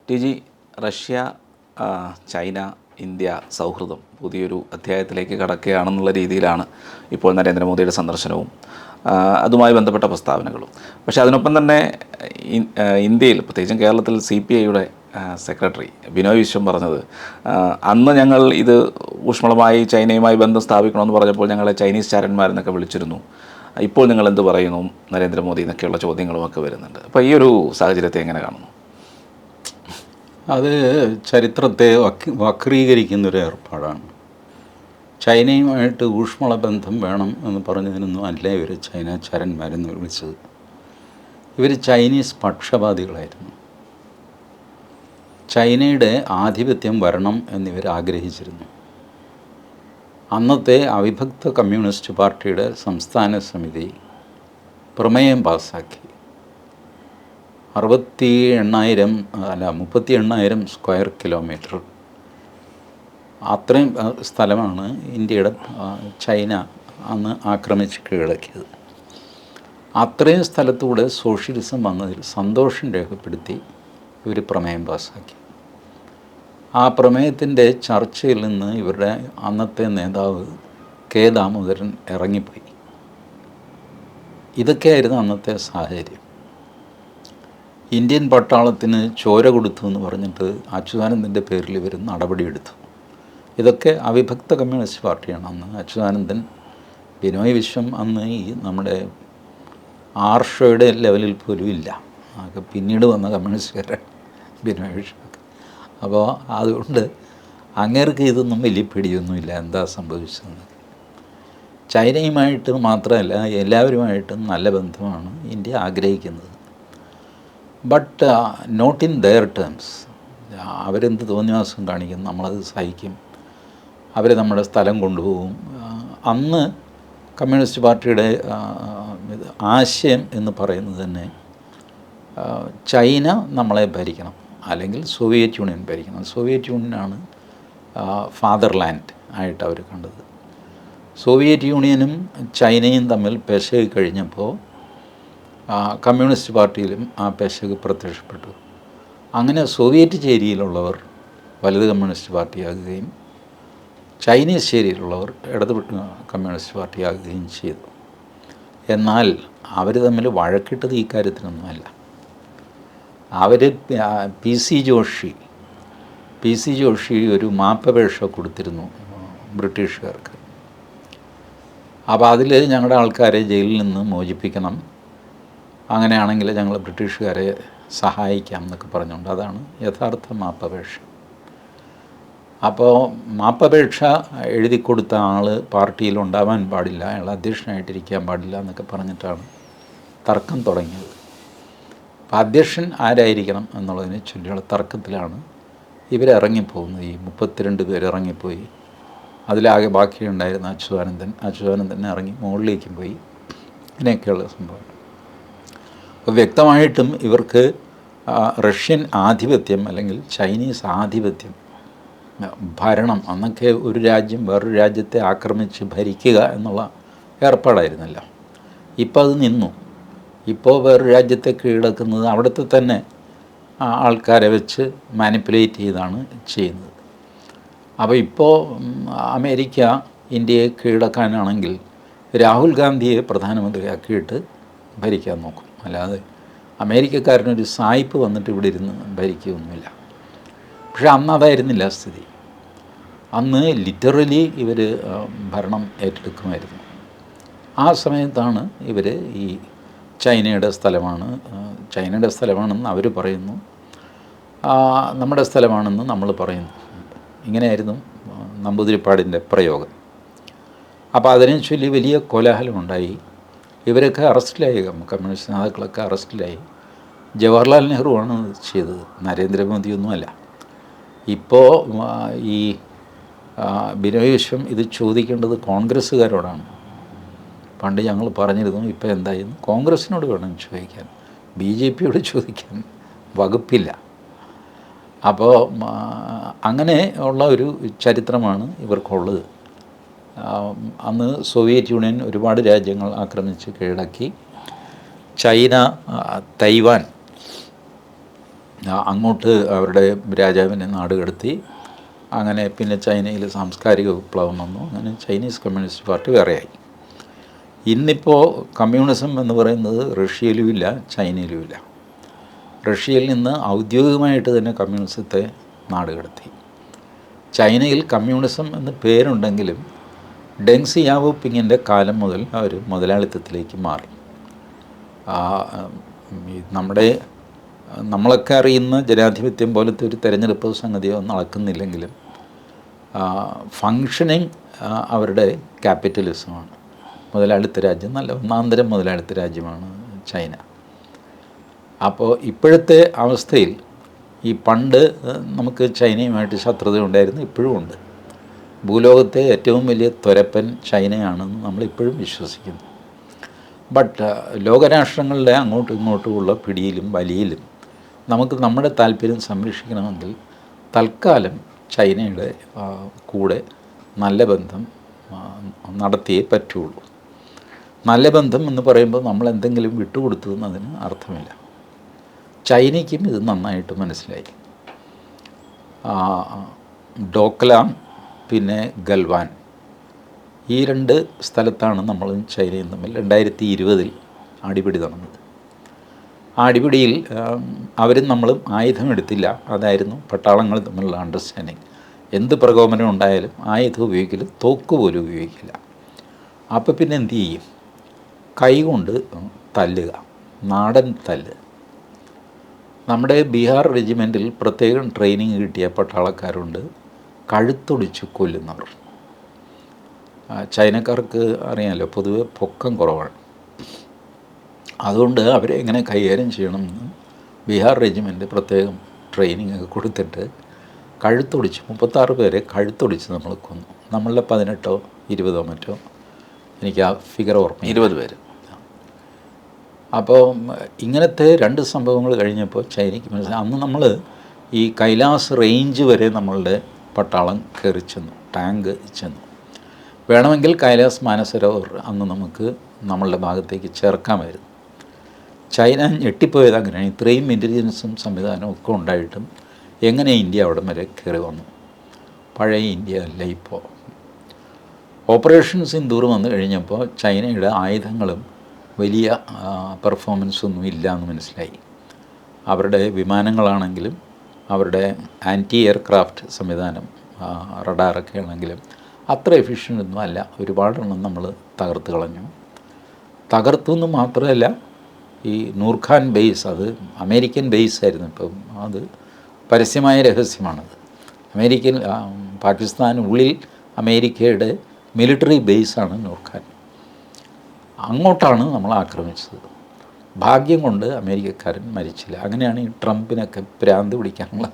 T G, Russia, China, India സൗഹൃദം പുതിയൊരു അധ്യായത്തിലേക്ക് കടക്കുകയാണെന്നുള്ള രീതിയിലാണ് ഇപ്പോൾ നരേന്ദ്രമോദിയുടെ സന്ദർശനവും അതുമായി ബന്ധപ്പെട്ട പ്രസ്താവനകളും. പക്ഷേ അതിനൊപ്പം തന്നെ ഇന്ത്യയിൽ, പ്രത്യേകിച്ചും കേരളത്തിൽ CPIയുടെ സെക്രട്ടറി ബിനോയ് വിശ്വം പറഞ്ഞത്, അന്ന് ഞങ്ങൾ ഇത് ഊഷ്മളമായി ചൈനയുമായി ബന്ധം സ്ഥാപിക്കണമെന്ന് പറഞ്ഞപ്പോൾ ഞങ്ങളെ ചൈനീസ് ചാരന്മാരെന്നൊക്കെ വിളിച്ചിരുന്നു, ഇപ്പോൾ നിങ്ങൾ എന്ത് പറയുന്നു നരേന്ദ്രമോദി എന്നൊക്കെയുള്ള ചോദ്യങ്ങളുമൊക്കെ വരുന്നുണ്ട്. അപ്പോൾ ഈ ഒരു സാഹചര്യത്തെ എങ്ങനെ കാണുന്നു? അത് ചരിത്രത്തെ വക്രീകരിക്കുന്നൊരു ഏർപ്പാടാണ്. ചൈനയുമായിട്ട് ഊഷ്മള ബന്ധം വേണം എന്ന് പറഞ്ഞതിനൊന്നും അല്ല ഇവർ ചൈന ചരന്മാരെന്ന് വിളിച്ചത്. ഇവർ ചൈനീസ് പക്ഷപാതികളായിരുന്നു. ചൈനയുടെ ആധിപത്യം വരണം എന്നിവർ ആഗ്രഹിച്ചിരുന്നു. അന്നത്തെ അവിഭക്ത കമ്മ്യൂണിസ്റ്റ് പാർട്ടിയുടെ സംസ്ഥാന സമിതി പ്രമേയം പാസ്സാക്കി. 38,000 സ്ക്വയർ കിലോമീറ്റർ അത്രയും സ്ഥലമാണ് ഇന്ത്യയുടെ ചൈന അന്ന് ആക്രമിച്ച് കീഴടക്കിയത്. അത്രയും സ്ഥലത്തൂടെ സോഷ്യലിസം വന്നതിൽ സന്തോഷം രേഖപ്പെടുത്തി ഇവർ പ്രമേയം പാസ്സാക്കി. ആ പ്രമേയത്തിൻ്റെ ചർച്ചയിൽ നിന്ന് ഇവരുടെ അന്നത്തെ നേതാവ് കെ ദാമോദരൻ ഇറങ്ങിപ്പോയി. ഇതൊക്കെയായിരുന്നു അന്നത്തെ സാഹചര്യം. ഇന്ത്യൻ പട്ടാളത്തിന് ചോര കൊടുത്തു എന്ന് പറഞ്ഞിട്ട് അച്യുതാനന്ദൻ്റെ പേരിൽ ഇവർ നടപടിയെടുത്തു. ഇതൊക്കെ അവിഭക്ത കമ്മ്യൂണിസ്റ്റ് പാർട്ടിയാണ് അന്ന്. അച്യുതാനന്ദൻ, ബിനോയ് വിശ്വം അന്ന് ഈ നമ്മുടെ ആർഷോയുടെ ലെവലിൽ പോലും ഇല്ല. അതൊക്കെ പിന്നീട് വന്ന കമ്മ്യൂണിസ്റ്റുകാരാണ് ബിനോയ് വിശ്വം. അപ്പോൾ അതുകൊണ്ട് അങ്ങേർക്ക് ഇതൊന്നും വലിയ പിടിയൊന്നുമില്ല എന്താ സംഭവിച്ചതെന്ന്. ചൈനയുമായിട്ട് മാത്രമല്ല എല്ലാവരുമായിട്ടും നല്ല ബന്ധമാണ് ഇന്ത്യ ആഗ്രഹിക്കുന്നത്. But not in their terms. അവരെന്ത് തോന്നിവാസം കാണിക്കും, നമ്മളത് സഹിക്കും, അവർ നമ്മുടെ സ്ഥലം കൊണ്ടുപോകും. അന്ന് കമ്മ്യൂണിസ്റ്റ് പാർട്ടിയുടെ ആശയം എന്ന് പറയുന്നത് തന്നെ ചൈന നമ്മളെ ഭരിക്കണം, അല്ലെങ്കിൽ സോവിയറ്റ് യൂണിയൻ ഭരിക്കണം. സോവിയറ്റ് യൂണിയനാണ് ഫാദർലാൻഡ് ആയിട്ട് അവർ കണ്ടത്. സോവിയറ്റ് യൂണിയനും ചൈനയും തമ്മിൽ പെശക് കഴിഞ്ഞപ്പോൾ കമ്മ്യൂണിസ്റ്റ് പാർട്ടിയിലും ആ പെശക് പ്രത്യക്ഷപ്പെട്ടു. അങ്ങനെ സോവിയറ്റ് ചേരിയിലുള്ളവർ വലത് കമ്മ്യൂണിസ്റ്റ് പാർട്ടിയാകുകയും ചൈനീസ് ചേരിയിലുള്ളവർ ഇടത് കമ്മ്യൂണിസ്റ്റ് പാർട്ടിയാകുകയും ചെയ്തു. എന്നാൽ അവർ തമ്മിൽ വഴക്കിട്ടത് ഈ കാര്യത്തിനൊന്നുമല്ല. അവർ പി സി ജോഷി ഒരു മാപ്പപേക്ഷ കൊടുത്തിരുന്നു ബ്രിട്ടീഷുകാർക്ക്. അപ്പോൾ അതിൽ ഞങ്ങളുടെ ആൾക്കാരെ ജയിലിൽ നിന്ന് മോചിപ്പിക്കണം, അങ്ങനെയാണെങ്കിൽ ഞങ്ങൾ ബ്രിട്ടീഷുകാരെ സഹായിക്കാം എന്നൊക്കെ പറഞ്ഞുകൊണ്ട്, അതാണ് യഥാർത്ഥ മാപ്പപേക്ഷ. അപ്പോൾ മാപ്പപേക്ഷ എഴുതി കൊടുത്ത ആൾ പാർട്ടിയിൽ ഉണ്ടാവാൻ പാടില്ല, അയാൾ അധ്യക്ഷനായിട്ടിരിക്കാൻ പാടില്ല എന്നൊക്കെ പറഞ്ഞിട്ടാണ് തർക്കം തുടങ്ങിയത്. അപ്പോൾ അധ്യക്ഷൻ ആരായിരിക്കണം എന്നുള്ളതിനെ ചൊല്ലിയുള്ള തർക്കത്തിലാണ് ഇവരിറങ്ങിപ്പോകുന്നത്. ഈ 32 പേര് ഇറങ്ങിപ്പോയി. അതിലാകെ ബാക്കിയുണ്ടായിരുന്ന അച്യുതാനന്ദൻ ഇറങ്ങി മുകളിലേക്കും പോയി. ഇങ്ങനെയൊക്കെയുള്ള സംഭവം. അപ്പോൾ വ്യക്തമായിട്ടും ഇവർക്ക് റഷ്യൻ ആധിപത്യം അല്ലെങ്കിൽ ചൈനീസ് ആധിപത്യം, ഭരണം, അന്നൊക്കെ ഒരു രാജ്യം വേറൊരു രാജ്യത്തെ ആക്രമിച്ച് ഭരിക്കുക എന്നുള്ള ഏർപ്പാടായിരുന്നില്ല. ഇപ്പോൾ അത് നിന്നു. ഇപ്പോൾ വേറൊരു രാജ്യത്തെ കീഴടക്കുന്നത് അവിടുത്തെ തന്നെ ആൾക്കാരെ വെച്ച് മാനിപ്പുലേറ്റ് ചെയ്താണ് ചെയ്യുന്നത്. അപ്പോൾ ഇപ്പോൾ അമേരിക്ക ഇന്ത്യയെ കീഴടക്കാനാണെങ്കിൽ രാഹുൽ ഗാന്ധിയെ പ്രധാനമന്ത്രിയാക്കിയിട്ട് ഭരിക്കാൻ നോക്കും. അല്ലാതെ അമേരിക്കക്കാരനൊരു സായിപ്പ് വന്നിട്ട് ഇവിടെ ഇരുന്ന് ഭരിക്കുകയൊന്നുമില്ല. പക്ഷേ അന്ന് അതായിരുന്നില്ല സ്ഥിതി. അന്ന് ലിറ്ററലി ഇവർ ഭരണം ഏറ്റെടുക്കുമായിരുന്നു. ആ സമയത്താണ് ഇവർ ഈ ചൈനയുടെ സ്ഥലമാണെന്ന് അവർ പറയുന്നു, നമ്മുടെ സ്ഥലമാണെന്ന് നമ്മൾ പറയുന്നു. ഇങ്ങനെയായിരുന്നു നമ്പൂതിരിപ്പാടിൻ്റെ പ്രയോഗം. അപ്പോൾ അതിനെ ചൊല്ലി വലിയ കോലാഹലമുണ്ടായി. ഇവരൊക്കെ അറസ്റ്റിലായി, കമ്മ്യൂണിസ്റ്റ് നേതാക്കളൊക്കെ അറസ്റ്റിലായി. ജവഹർലാൽ നെഹ്റുവാണ് ചെയ്തത്, നരേന്ദ്രമോദിയൊന്നുമല്ല. ഇപ്പോൾ ഈ ബിനോയ് വിശ്വം ഇത് ചോദിക്കേണ്ടത് കോൺഗ്രസ്സുകാരോടാണ്. പണ്ട് ഞങ്ങൾ പറഞ്ഞിരുന്നു, ഇപ്പോൾ എന്തായിരുന്നു, കോൺഗ്രസ്സിനോട് വേണം ചോദിക്കാൻ, BJP യോട് ചോദിക്കാൻ വകുപ്പില്ല. അപ്പോൾ അങ്ങനെ ഉള്ള ഒരു ചരിത്രമാണ് ഇവർക്കുള്ളത്. അന്ന് സോവിയറ്റ് യൂണിയൻ ഒരുപാട് രാജ്യങ്ങൾ ആക്രമിച്ച് കീഴടക്കി. ചൈന തൈവാൻ അങ്ങോട്ട് അവരുടെ രാജാവിനെ നാട് കടത്തി. അങ്ങനെ പിന്നെ ചൈനയിൽ സാംസ്കാരിക വിപ്ലവം വന്നു. അങ്ങനെ ചൈനീസ് കമ്മ്യൂണിസ്റ്റ് പാർട്ടി വേറെയായി. ഇന്നിപ്പോൾ കമ്മ്യൂണിസം എന്ന് പറയുന്നത് റഷ്യയിലുമില്ല, ചൈനയിലുമില്ല. റഷ്യയിൽ നിന്ന് ഔദ്യോഗികമായിട്ട് തന്നെ കമ്മ്യൂണിസത്തെ നാട് കടത്തി. ചൈനയിൽ കമ്മ്യൂണിസം എന്ന് പേരുണ്ടെങ്കിലും ഡെങ് സിയാവോപിങ്ങിൻ്റെ കാലം മുതൽ അവർ മുതലാളിത്തത്തിലേക്ക് മാറി. നമ്മളൊക്കെ അറിയുന്ന ജനാധിപത്യം പോലത്തെ ഒരു തെരഞ്ഞെടുപ്പ് സംഗതിയോ നടക്കുന്നില്ലെങ്കിലും ഫങ്ഷനിങ് അവരുടെ ക്യാപിറ്റലിസമാണ്. മുതലാളിത്ത രാജ്യം, നല്ല ഒന്നാന്തരം മുതലാളിത്ത രാജ്യമാണ് ചൈന. അപ്പോൾ ഇപ്പോഴത്തെ അവസ്ഥയിൽ ഈ പണ്ട് നമുക്ക് ചൈനയുമായിട്ട് ശത്രുത ഉണ്ടായിരുന്നു, ഇപ്പോഴും ഉണ്ട്. ഭൂലോകത്തെ ഏറ്റവും വലിയ തുരപ്പൻ ചൈനയാണെന്ന് നമ്മളിപ്പോഴും വിശ്വസിക്കുന്നു. ബട്ട് ലോകരാഷ്ട്രങ്ങളുടെ അങ്ങോട്ടും ഇങ്ങോട്ടുമുള്ള പിടിയിലും വലിയിലും നമുക്ക് നമ്മുടെ താല്പര്യം സംരക്ഷിക്കണമെങ്കിൽ തൽക്കാലം ചൈനയുടെ കൂടെ നല്ല ബന്ധം നടത്തിയേ പറ്റുള്ളൂ. നല്ല ബന്ധം എന്ന് പറയുമ്പോൾ നമ്മൾ എന്തെങ്കിലും വിട്ടുകൊടുത്തു എന്നതിന് അർത്ഥമില്ല. ചൈനയ്ക്കും ഇത് നന്നായിട്ട് മനസ്സിലായി. ഡോക്ലാം പിന്നെ ഗൽവാൻ, ഈ 2 സ്ഥലത്താണ് നമ്മളും ചൈനയും തമ്മിൽ 2020 അടിപിടി നടന്നത്. ആ അടിപിടിയിൽ അവരും നമ്മളും ആയുധമെടുത്തില്ല. അതായിരുന്നു പട്ടാളങ്ങൾ തമ്മിലുള്ള അണ്ടർസ്റ്റാൻഡിങ്. എന്ത് പ്രകോപനം ഉണ്ടായാലും ആയുധം ഉപയോഗിക്കില്ല, തോക്ക് പോലും ഉപയോഗിക്കില്ല. അപ്പോൾ പിന്നെ എന്തു ചെയ്യും? കൈകൊണ്ട് തല്ലുക, നാടൻ തല്ല്. നമ്മുടെ ബീഹാർ റെജിമെൻറ്റിൽ പ്രത്യേകം ട്രെയിനിങ് കിട്ടിയ പട്ടാളക്കാരുണ്ട്, കഴുത്തൊടിച്ച് കൊല്ലുന്നവർ. ചൈനക്കാർക്ക് അറിയാമല്ലോ, പൊതുവെ പൊക്കം കുറവാണ്. അതുകൊണ്ട് അവരെ എങ്ങനെ കൈകാര്യം ചെയ്യണമെന്ന് ബീഹാർ റെജിമെൻറ്റ് പ്രത്യേകം ട്രെയിനിങ് ഒക്കെ കൊടുത്തിട്ട് കഴുത്തൊടിച്ച് 36 പേരെ കഴുത്തൊടിച്ച് നമ്മൾ കൊന്നു. നമ്മളുടെ 18 20 മറ്റോ, എനിക്ക് ആ ഫിഗർ ഓർമ്മ, 20 പേര്. അപ്പോൾ ഇങ്ങനത്തെ 2 സംഭവങ്ങൾ കഴിഞ്ഞപ്പോൾ ചൈനയ്ക്ക് മനസ്സിലായി. അന്ന് നമ്മൾ ഈ കൈലാസ് റേഞ്ച് വരെ നമ്മളുടെ പട്ടാളം കയറി ചെന്നു, ടാങ്ക് ചെന്നു. വേണമെങ്കിൽ കൈലാസ് മാനസരോവർ അന്ന് നമുക്ക് നമ്മളുടെ ഭാഗത്തേക്ക് ചേർക്കാമായിരുന്നു. ചൈന ഞെട്ടിപ്പോയത് അങ്ങനെയാണ്. ഇത്രയും ഇൻ്റലിജൻസും സംവിധാനവും ഒക്കെ ഉണ്ടായിട്ടും എങ്ങനെ ഇന്ത്യ അവിടെ വരെ കയറി വന്നു? പഴയ ഇന്ത്യ അല്ല ഇപ്പോൾ. ഓപ്പറേഷൻ സിന്ദൂർ വന്നു കഴിഞ്ഞപ്പോൾ ചൈനയുടെ ആയുധങ്ങളും വലിയ പെർഫോമൻസൊന്നും ഇല്ല എന്ന് മനസ്സിലായി. അവരുടെ വിമാനങ്ങളാണെങ്കിലും അവരുടെ ആൻറ്റി എയർക്രാഫ്റ്റ് സംവിധാനം, റഡാറൊക്കെ ആണെങ്കിലും അത്ര എഫിഷ്യൻ്റ് ഒന്നും അല്ല. ഒരുപാടെണ്ണം നമ്മൾ തകർത്ത് കളഞ്ഞു. തകർത്തു എന്ന് മാത്രമല്ല, ഈ നൂർഖാൻ ബേസ്, അത് അമേരിക്കൻ ബേസ് ആയിരുന്നു. ഇപ്പം അത് പരസ്യമായ രഹസ്യമാണത്. പാകിസ്ഥാനുള്ളിൽ അമേരിക്കയുടെ മിലിറ്ററി ബേസാണ് നൂർഖാൻ. അങ്ങോട്ടാണ് നമ്മൾ ആക്രമിച്ചത്. ഭാഗ്യം കൊണ്ട് അമേരിക്കക്കാരൻ മരിച്ചില്ല. അങ്ങനെയാണ് ഈ ട്രംപിനൊക്കെ ഭ്രാന്ത് പിടിക്കാനുള്ള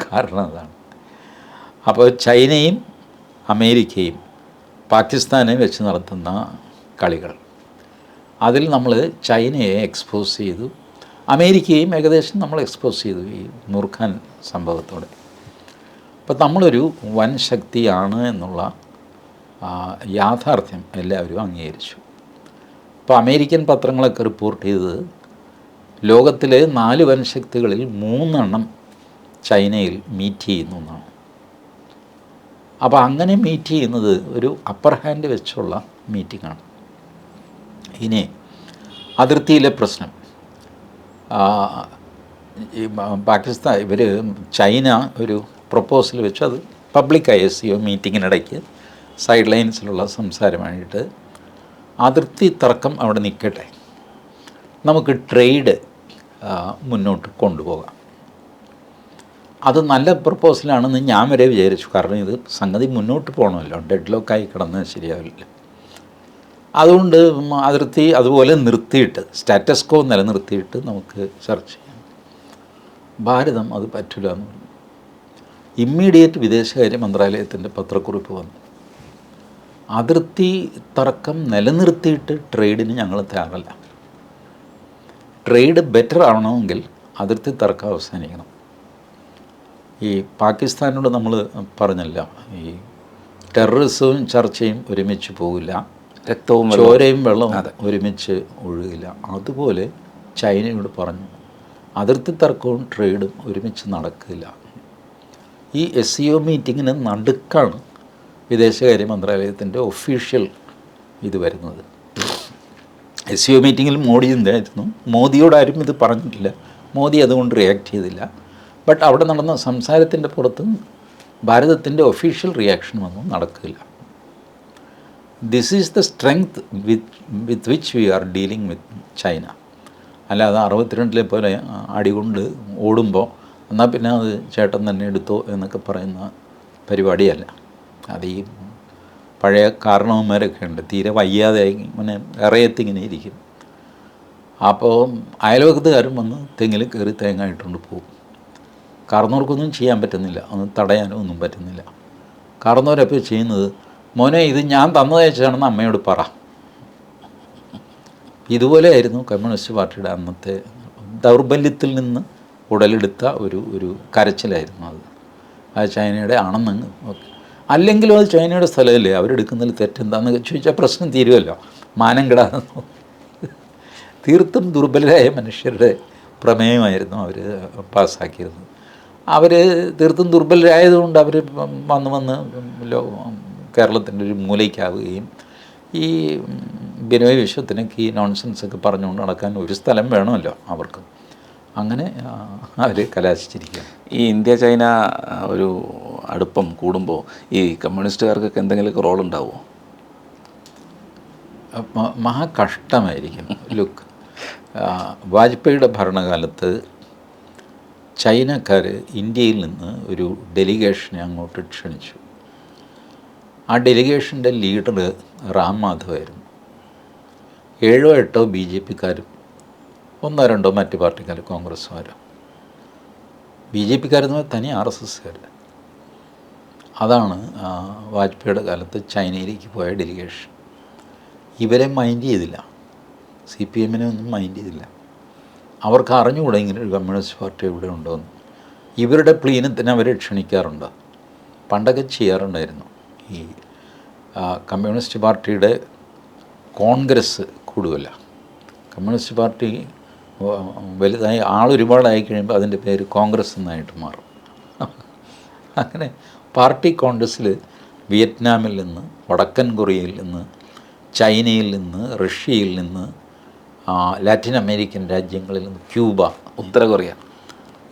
കാരണം അതാണ്. അപ്പോൾ ചൈനയും അമേരിക്കയും പാകിസ്ഥാനെ വെച്ച് നടത്തുന്ന കളികൾ, അതിൽ നമ്മൾ ചൈനയെ എക്സ്പോസ് ചെയ്തു, അമേരിക്കയും ഏകദേശം നമ്മൾ എക്സ്പോസ് ചെയ്തു ഈ നൂർഖാൻ സംഭവത്തോടെ. അപ്പോൾ നമ്മളൊരു വൻ ശക്തിയാണ് എന്നുള്ള യാഥാർത്ഥ്യം എല്ലാവരും അംഗീകരിച്ചു. ഇപ്പോൾ അമേരിക്കൻ പത്രങ്ങളൊക്കെ റിപ്പോർട്ട് ചെയ്തത് ലോകത്തിലെ 4 വൻ ശക്തികളിൽ 3 ചൈനയിൽ മീറ്റ് ചെയ്യുന്നു എന്നാണ്. അപ്പോൾ അങ്ങനെ മീറ്റ് ചെയ്യുന്നത് ഒരു അപ്പർ ഹാൻഡ് വെച്ചുള്ള മീറ്റിങ്ങാണ്. ഇനി അതിർത്തിയിലെ പ്രശ്നം, ഈ പാകിസ്ഥാൻ ചൈന ഒരു പ്രൊപ്പോസൽ വെച്ചു. അത് പബ്ലിക്കായി SCO മീറ്റിങ്ങിനിടയ്ക്ക് സൈഡ് ലൈൻസിലുള്ള സംസാരമായിട്ട് അതിർത്തി തർക്കം അവിടെ നിൽക്കട്ടെ, നമുക്ക് ട്രേഡ് മുന്നോട്ട് കൊണ്ടുപോകാം. അത് നല്ല പ്രപ്പോസലാണെന്ന് ഞാൻ വരെ വിചാരിച്ചു. കാരണം ഇത് സംഗതി മുന്നോട്ട് പോകണമല്ലോ, ഡെഡ് ലോക്കായി കിടന്നാൽ ശരിയാവില്ല. അതുകൊണ്ട് അതിർത്തി അതുപോലെ നിർത്തിയിട്ട്, സ്റ്റാറ്റസ് കോ നിലനിർത്തിയിട്ട് നമുക്ക് ചർച്ച ചെയ്യാം. ഭാരതം അത് പറ്റില്ല എന്ന് പറഞ്ഞു. ഇമ്മീഡിയറ്റ് വിദേശകാര്യ മന്ത്രാലയത്തിൻ്റെ പത്രക്കുറിപ്പ് വന്നു, അതിർത്തി തർക്കം നിലനിർത്തിയിട്ട് ട്രേഡിന് ഞങ്ങൾ തയ്യാറല്ല. ട്രേഡ് ബെറ്റർ ആവണമെങ്കിൽ അതിർത്തി തർക്കം അവസാനിക്കണം. ഈ പാകിസ്ഥാനോട് നമ്മൾ പറഞ്ഞല്ലോ, ഈ ടെററിസവും ചർച്ചയും ഒരുമിച്ച് പോകില്ല, ചോരയും വെള്ളവും ഒരുമിച്ച് ഒഴുകില്ല. അതുപോലെ ചൈനയോട് പറഞ്ഞു, അതിർത്തി തർക്കവും ട്രേഡും ഒരുമിച്ച് നടക്കില്ല. ഈ SCO മീറ്റിങ്ങിന് നടുക്കാണ് വിദേശകാര്യ മന്ത്രാലയത്തിൻ്റെ ഒഫീഷ്യൽ ഇത് വരുന്നത്. SCO മീറ്റിങ്ങിൽ മോഡി എന്തായിരുന്നു, മോദിയോട് ആരും ഇത് പറഞ്ഞിട്ടില്ല, മോദി അതുകൊണ്ട് റിയാക്ട് ചെയ്തില്ല. ബട്ട് അവിടെ നടന്ന സംസാരത്തിൻ്റെ പുറത്ത് ഭാരതത്തിൻ്റെ ഒഫീഷ്യൽ റിയാക്ഷൻ ഒന്നും നടക്കില്ല. This is the strength with which we are dealing with China. അല്ലാതെ 62-ലെ പോലെ അടികൊണ്ട് ഓടുമ്പോൾ എന്നാൽ പിന്നെ അത് ചേട്ടൻ തന്നെ എടുത്തോ എന്നൊക്കെ പറയുന്ന പരിപാടിയല്ല. അത് ഈ പഴയ കാരണവന്മാരൊക്കെ ഉണ്ട്, തീരെ വയ്യാതെയായി ഇങ്ങനെ ഇറയത്തിങ്ങനെ ഇരിക്കും. അപ്പോൾ അയൽവക്കത്തുകാരും വന്ന് തെങ്ങിൽ കയറി തേങ്ങ ഇട്ടുകൊണ്ട് പോകും. കാർന്നവർക്കൊന്നും ചെയ്യാൻ പറ്റുന്നില്ല, ഒന്നും തടയാനോ ഒന്നും പറ്റുന്നില്ല. കാർന്നവരപ്പോൾ ചെയ്യുന്നത്, മോനെ ഇത് ഞാൻ തന്നതയച്ചാണെന്ന് അമ്മയോട് പറ. ഇതുപോലെയായിരുന്നു കമ്മ്യൂണിസ്റ്റ് പാർട്ടിയുടെ അന്നത്തെ ദൗർബല്യത്തിൽ നിന്ന് ഉടലെടുത്ത ഒരു കരച്ചിലായിരുന്നു അത്. അത് ചൈനയുടെ ആണെന്നങ്ങ് ഓക്കെ. അല്ലെങ്കിലും അത് ചൈനയുടെ സ്ഥലമല്ലേ, അവരെടുക്കുന്നതിൽ തെറ്റെന്താണെന്ന് ചോദിച്ചാൽ പ്രശ്നം തീരുമല്ലോ, മാനം കിടാതെ. തീർത്തും ദുർബലരായ മനുഷ്യരുടെ പ്രമേയമായിരുന്നു അവർ പാസ്സാക്കിയിരുന്നത്. അവർ തീർത്തും ദുർബലരായതുകൊണ്ട് അവർ വന്ന് കേരളത്തിൻ്റെ ഒരു മൂലയ്ക്കാവുകയും ഈ ബിനോയ് വിശ്വത്തിനൊക്കെ ഈ നോൺസെൻസൊക്കെ പറഞ്ഞുകൊണ്ട് നടക്കാൻ ഒരു സ്ഥലം വേണമല്ലോ അവർക്ക്. അങ്ങനെ അവർ കലാശിച്ചിരിക്കുക. ഈ ഇന്ത്യ ചൈന ഒരു അടുപ്പം കൂടുമ്പോൾ ഈ കമ്മ്യൂണിസ്റ്റുകാർക്കൊക്കെ എന്തെങ്കിലുമൊക്കെ റോൾ ഉണ്ടാവുമോ? മഹാകഷ്ടമായിരിക്കും. ലുക്ക്, വാജ്പേയിയുടെ ഭരണകാലത്ത് ചൈനക്കാർ ഇന്ത്യയിൽ നിന്ന് ഒരു ഡെലിഗേഷനെ അങ്ങോട്ട് ക്ഷണിച്ചു. ആ ഡെലിഗേഷൻ്റെ ലീഡർ റാം മാധവായിരുന്നു. 7-8 BJPക്കാരും 1-2 മറ്റ് പാർട്ടിക്കാർ, കോൺഗ്രസ്സുകാരും. BJPക്കാരെന്ന് പറഞ്ഞാൽ തനി RSSകാർ. അതാണ് വാജ്പേയിയുടെ കാലത്ത് ചൈനയിലേക്ക് പോയ ഡെലിഗേഷൻ. ഇവരെ മൈൻഡ് ചെയ്തില്ല, CPM-നെ ഒന്നും മൈൻഡ് ചെയ്തില്ല. അവർക്ക് അറിഞ്ഞുകൂടെ ഇങ്ങനെ ഒരു കമ്മ്യൂണിസ്റ്റ് പാർട്ടി ഇവിടെ ഉണ്ടോയെന്ന്. ഇവരുടെ പ്ലീനത്തിന് അവരെ ക്ഷണിക്കാറുണ്ട്. പണ്ടൊക്കെ ചെയ്യാറുണ്ടായിരുന്നു. ഈ കമ്മ്യൂണിസ്റ്റ് പാർട്ടിയുടെ കോൺഗ്രസ് കൂടുമല്ല, കമ്മ്യൂണിസ്റ്റ് പാർട്ടി വലുതായി ആളൊരുപാടായി കഴിയുമ്പോൾ അതിൻ്റെ പേര് കോൺഗ്രസ് എന്നായിട്ട് മാറും. അങ്ങനെ പാർട്ടി കോൺഗ്രസ്സിൽ വിയറ്റ്നാമിൽ നിന്ന്, വടക്കൻ കൊറിയയിൽ നിന്ന്, ചൈനയിൽ നിന്ന്, റഷ്യയിൽ നിന്ന്, ലാറ്റിൻ അമേരിക്കൻ രാജ്യങ്ങളിൽ നിന്ന്, ക്യൂബ, ഉത്തര കൊറിയ,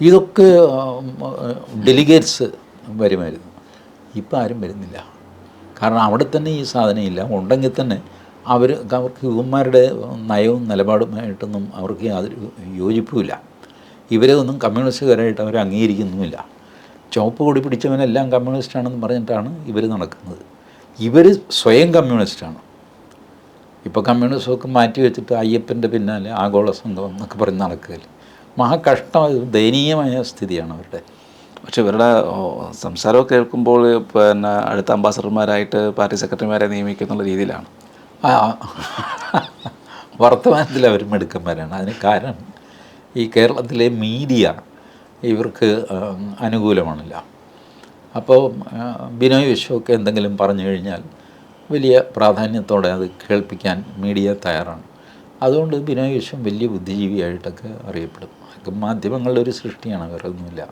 ഇതൊക്കെ ഡെലിഗേറ്റ്സ് വരുമായിരുന്നു. ഇപ്പം ആരും വരുന്നില്ല. കാരണം അവിടെ തന്നെ ഈ സാധനം ഇല്ല. ഉണ്ടെങ്കിൽ തന്നെ അവർക്ക് യുവന്മാരുടെ നയവും നിലപാടുമായിട്ടൊന്നും അവർക്ക് യാതൊരു യോജിപ്പുമില്ല. ഇവരെ ഒന്നും കമ്മ്യൂണിസ്റ്റുകാരായിട്ട് അവർ അംഗീകരിക്കുന്നുമില്ല. ചുവപ്പ് കൊടി പിടിച്ചവനെല്ലാം കമ്മ്യൂണിസ്റ്റാണെന്ന് പറഞ്ഞിട്ടാണ് ഇവർ നടക്കുന്നത്. ഇവർ സ്വയം കമ്മ്യൂണിസ്റ്റാണ്. ഇപ്പോൾ കമ്മ്യൂണിസ്റ്റൊക്കെ മാറ്റി വെച്ചിട്ട് അയ്യപ്പൻ്റെ പിന്നാലെ ആഗോള സംഘം എന്നൊക്കെ പറഞ്ഞ് നടക്കുകയില്ല. മഹാകഷ്ടം, ദയനീയമായ സ്ഥിതിയാണ് അവരുടെ. പക്ഷെ ഇവരുടെ സംസാരമൊക്കെ കേൾക്കുമ്പോൾ പിന്നെ അടുത്ത അംബാസഡർമാരായിട്ട് പാർട്ടി സെക്രട്ടറിമാരെ നിയമിക്കുന്നുള്ള രീതിയിലാണ്. വർത്തമാനത്തിൽ അവർ മിടുക്കന്മാരാണ്. അതിന് കാരണം ഈ കേരളത്തിലെ മീഡിയ ഇവർക്ക് അനുകൂലമാണില്ല. അപ്പോൾ ബിനോയ് വിശ്വമൊക്കെ എന്തെങ്കിലും പറഞ്ഞു കഴിഞ്ഞാൽ വലിയ പ്രാധാന്യത്തോടെ അത് കേൾപ്പിക്കാൻ മീഡിയ തയ്യാറാണ്. അതുകൊണ്ട് ബിനോയ് വിശ്വം വലിയ ബുദ്ധിജീവിയായിട്ടൊക്കെ അറിയപ്പെടും. അതൊക്കെ മാധ്യമങ്ങളുടെ ഒരു സൃഷ്ടിയാണ്, വേറെ ഒന്നുമില്ല.